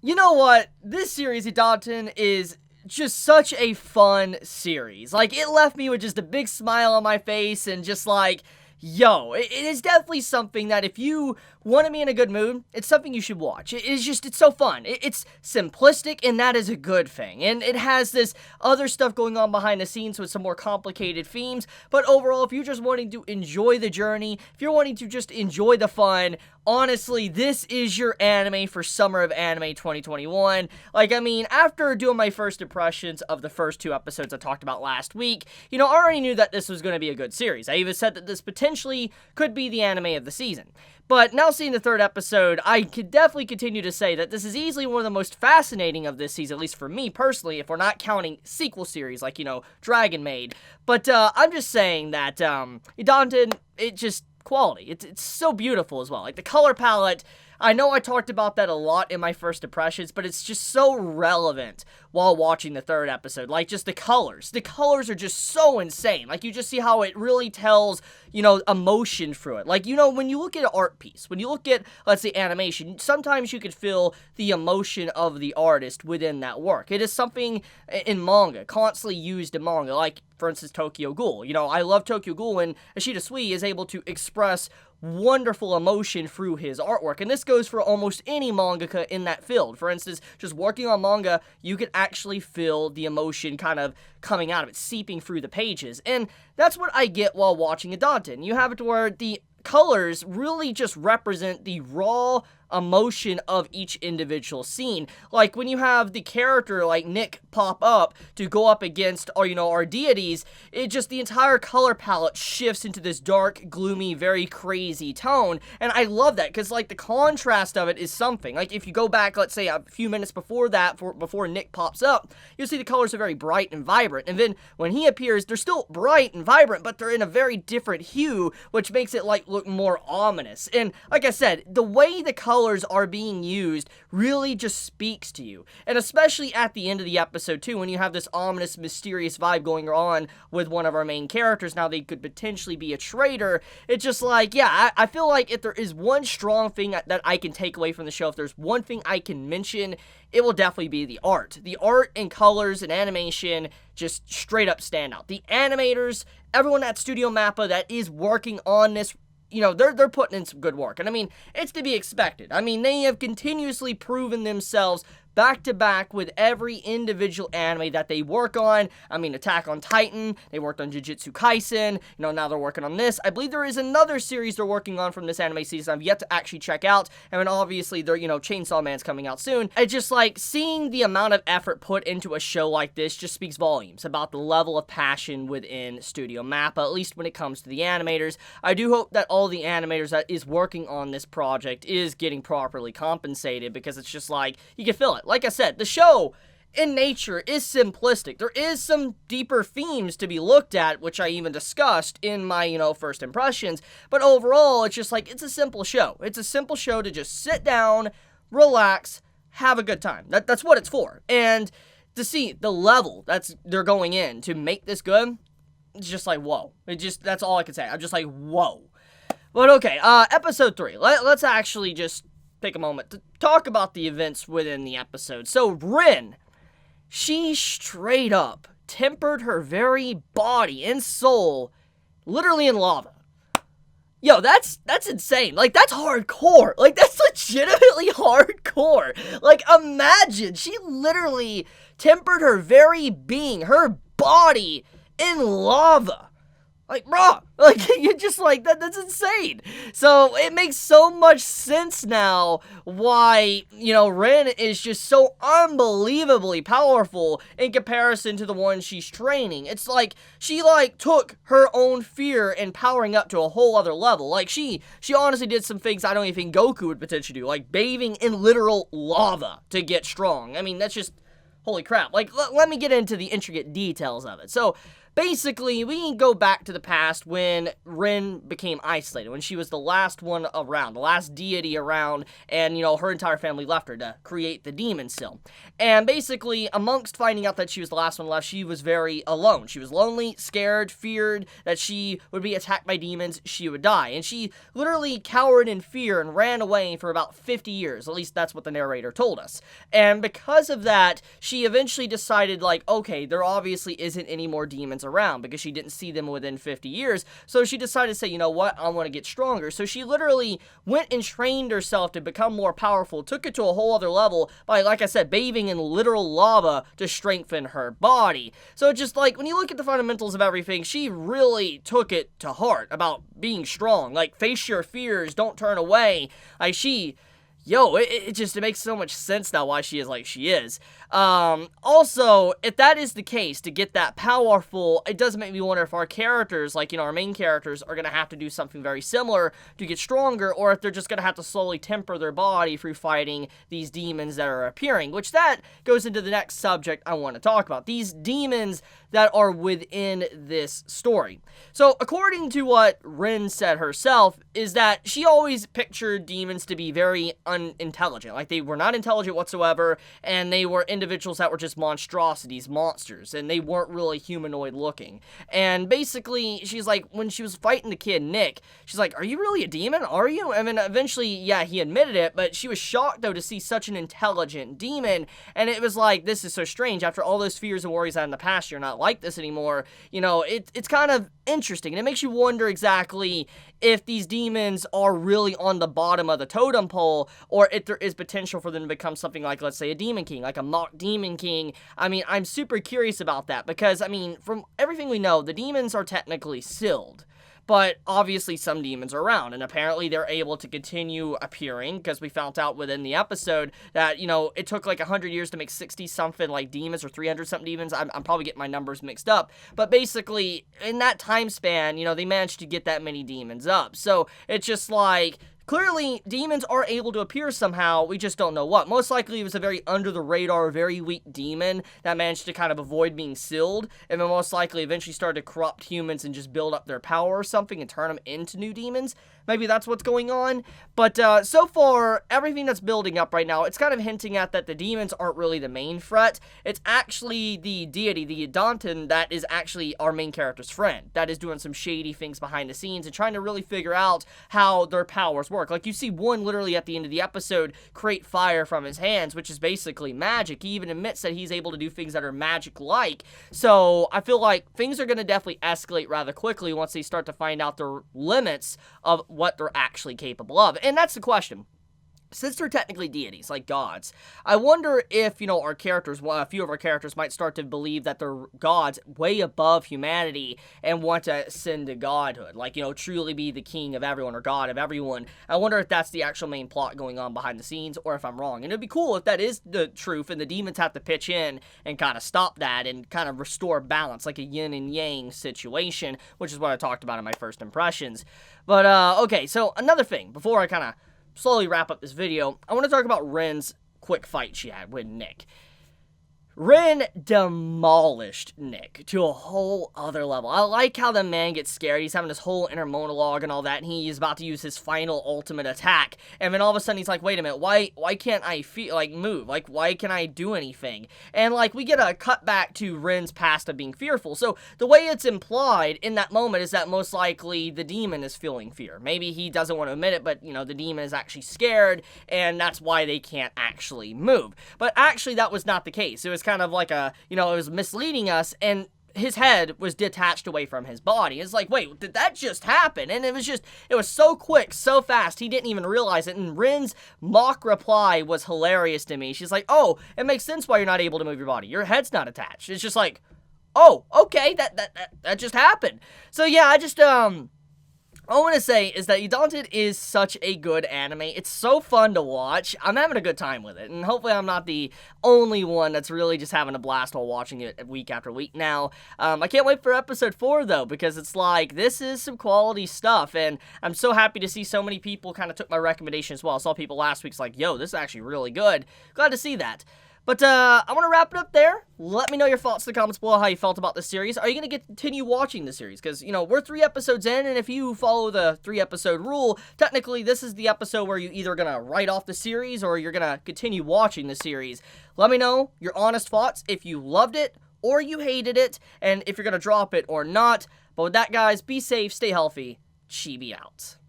You know what? This series, Idaten, is just such a fun series. Like, it left me with just a big smile on my face and just like, yo, it is definitely something that if you want to be in a good mood, it's something you should watch. It's so fun. It's simplistic, and that is a good thing. And it has this other stuff going on behind the scenes with some more complicated themes. But overall, if you're just wanting to enjoy the journey, if you're wanting to just enjoy the fun, honestly, this is your anime for Summer of Anime 2021. Like, I mean, after doing my first impressions of the first 2 episodes I talked about last week, I already knew that this was going to be a good series. I even said that this potentially could be the anime of the season. But now seeing the 3rd episode, I could definitely continue to say that this is easily one of the most fascinating of this season, at least for me personally, if we're not counting sequel series like, Dragon Maid. But I'm just saying that Idaten, it just quality. It's so beautiful as well. Like, the color palette, I know I talked about that a lot in my first impressions, but it's just so relevant while watching the 3rd episode. Like, just the colors. The colors are just so insane. Like, you just see how it really tells, emotion through it. Like, when you look at an art piece, when you look at, let's say, animation, sometimes you could feel the emotion of the artist within that work. It is something in manga, constantly used in manga, like, for instance, Tokyo Ghoul. I love Tokyo Ghoul when Ashita Sui is able to express wonderful emotion through his artwork, and this goes for almost any mangaka in that field. For instance, just working on manga, you can actually feel the emotion kind of coming out of it, seeping through the pages, and that's what I get while watching Idaten. You have it to where the colors really just represent the raw emotion of each individual scene. Like, when you have the character like Nick pop up to go up against our deities, it just, the entire color palette shifts into this dark, gloomy, very crazy tone, and I love that, because like the contrast of it is something. Like, if you go back, let's say a few minutes before that, before Nick pops up, you'll see the colors are very bright and vibrant, and then when he appears, they're still bright and vibrant, but they're in a very different hue, which makes it like look more ominous. And like I said, the way the colors are being used really just speaks to you. And especially at the end of the episode too, when you have this ominous, mysterious vibe going on with one of our main characters, now they could potentially be a traitor, it's just like, yeah, I feel like if there is one strong thing that I can take away from the show, if there's one thing I can mention, it will definitely be the art. The art and colors and animation just straight up stand out. The animators, everyone at Studio MAPPA that is working on this, they're putting in some good work. And I mean, it's to be expected. I mean, they have continuously proven themselves back to back with every individual anime that they work on. I mean, Attack on Titan, they worked on Jujutsu Kaisen, now they're working on this. I believe there is another series they're working on from this anime season I've yet to actually check out. And then obviously, they're, Chainsaw Man's coming out soon. It's just like, seeing the amount of effort put into a show like this just speaks volumes about the level of passion within Studio MAPPA, at least when it comes to the animators. I do hope that all the animators that is working on this project is getting properly compensated, because it's just like, you can feel it. Like I said, the show in nature is simplistic. There is some deeper themes to be looked at, which I even discussed in my, first impressions, but overall, it's just like, it's a simple show. It's a simple show to just sit down, relax, have a good time. That's what it's for. And to see the level they're going in to make this good, it's just like, whoa. That's all I can say. I'm just like, whoa. But okay, episode 3. Let's actually just take a moment to talk about the events within the episode. So, Rin, she straight up tempered her very body and soul literally in lava. Yo, that's insane. Like, that's hardcore. Like, that's legitimately hardcore. Like, imagine, she literally tempered her very being, her body, in lava. Like, bro, like, you're just like, that's insane. So, it makes so much sense now why, Rin is just so unbelievably powerful in comparison to the one she's training. It's like, she, took her own fear and powering up to a whole other level. Like, she honestly did some things I don't even think Goku would potentially do, like bathing in literal lava to get strong. I mean, that's just, holy crap. Like, let me get into the intricate details of it. So, basically, we can go back to the past when Rin became isolated, when she was the last one around, the last deity around, and, her entire family left her to create the demon seal. And basically, amongst finding out that she was the last one left, she was very alone. She was lonely, scared, feared that she would be attacked by demons, she would die. And she literally cowered in fear and ran away for about 50 years. At least that's what the narrator told us. And because of that, she eventually decided, okay, there obviously isn't any more demons around because she didn't see them within 50 years. So she decided to say, you know what, I want to get stronger. So she literally went and trained herself to become more powerful, took it to a whole other level by, like I said, bathing in literal lava to strengthen her body. So just when you look at the fundamentals of everything, she really took it to heart about being strong. Face your fears, don't turn away. It makes so much sense now why she is like she is. Also, if that is the case, to get that powerful, it does make me wonder if our characters, our main characters, are going to have to do something very similar to get stronger, or if they're just going to have to slowly temper their body through fighting these demons that are appearing, which that goes into the next subject I want to talk about. These demons that are within this story. So, according to what Rin said herself, is that she always pictured demons to be very unintelligent. They were not intelligent whatsoever, and they were individuals that were just monstrosities, monsters, and they weren't really humanoid looking. And basically, she's when she was fighting the kid, Nick, she's are you really a demon? Are you? I mean, eventually, yeah, he admitted it, but she was shocked, though, to see such an intelligent demon, and it was this is so strange. After all those fears and worries I had in the past, you're not like this anymore. It's kind of interesting, and it makes you wonder exactly if these demons are really on the bottom of the totem pole, or if there is potential for them to become something like, let's say, a demon king, like a mock demon king. I mean, I'm super curious about that, because, from everything we know, the demons are technically sealed. But obviously some demons are around, and apparently they're able to continue appearing, because we found out within the episode that, it took 100 years to make 60-something demons, or 300-something demons. I'm probably getting my numbers mixed up. But basically, in that time span, they managed to get that many demons up. So it's just clearly, demons are able to appear somehow, we just don't know what. Most likely, it was a very under-the-radar, very weak demon that managed to kind of avoid being sealed, and then most likely eventually started to corrupt humans and just build up their power or something and turn them into new demons. Maybe that's what's going on. But so far, everything that's building up right now, it's kind of hinting at that the demons aren't really the main threat. It's actually the deity, the Idaten, that is actually our main character's friend. That is doing some shady things behind the scenes and trying to really figure out how their powers work. You see one literally at the end of the episode create fire from his hands, which is basically magic. He even admits that he's able to do things that are magic-like. So I feel like things are going to definitely escalate rather quickly once they start to find out the limits of what they're actually capable of. And that's the question. Since they're technically deities, like gods, I wonder if, our characters, a few of our characters might start to believe that they're gods way above humanity and want to ascend to godhood. Truly be the king of everyone or god of everyone. I wonder if that's the actual main plot going on behind the scenes, or if I'm wrong. And it'd be cool if that is the truth and the demons have to pitch in and kind of stop that and kind of restore balance, like a yin and yang situation, which is what I talked about in my first impressions. But, okay, so another thing, before I kind of slowly wrap up this video, I want to talk about Rin's quick fight she had with Nick. Rin demolished Nick to a whole other level. I like how the man gets scared. He's having this whole inner monologue and all that, and he's about to use his final ultimate attack. And then all of a sudden he's like, wait a minute, why can't I move? Why can't I do anything? And we get a cut back to Rin's past of being fearful. So the way it's implied in that moment is that most likely the demon is feeling fear. Maybe he doesn't want to admit it, but the demon is actually scared, and that's why they can't actually move. But actually that was not the case. It was kind of it was misleading us, and his head was detached away from his body. It's wait, did that just happen? And it was so quick, so fast, he didn't even realize it. And Rin's mock reply was hilarious to me. She's like, oh, it makes sense why you're not able to move your body. Your head's not attached. It's just oh, okay, that just happened. So yeah, all I want to say is that Idaten is such a good anime. It's so fun to watch. I'm having a good time with it, and hopefully I'm not the only one that's really just having a blast while watching it week after week now. I can't wait for episode 4, though, because it's this is some quality stuff, and I'm so happy to see so many people kind of took my recommendation as well. I saw people last week's yo, this is actually really good. Glad to see that. But, I want to wrap it up there. Let me know your thoughts in the comments below, how you felt about this series. Are you going to continue watching the series? Because, you know, we're 3 episodes in, and if you follow the 3-episode rule, technically this is the episode where you're either going to write off the series or you're going to continue watching the series. Let me know your honest thoughts if you loved it or you hated it, and if you're going to drop it or not. But with that, guys, be safe, stay healthy, Chibi out.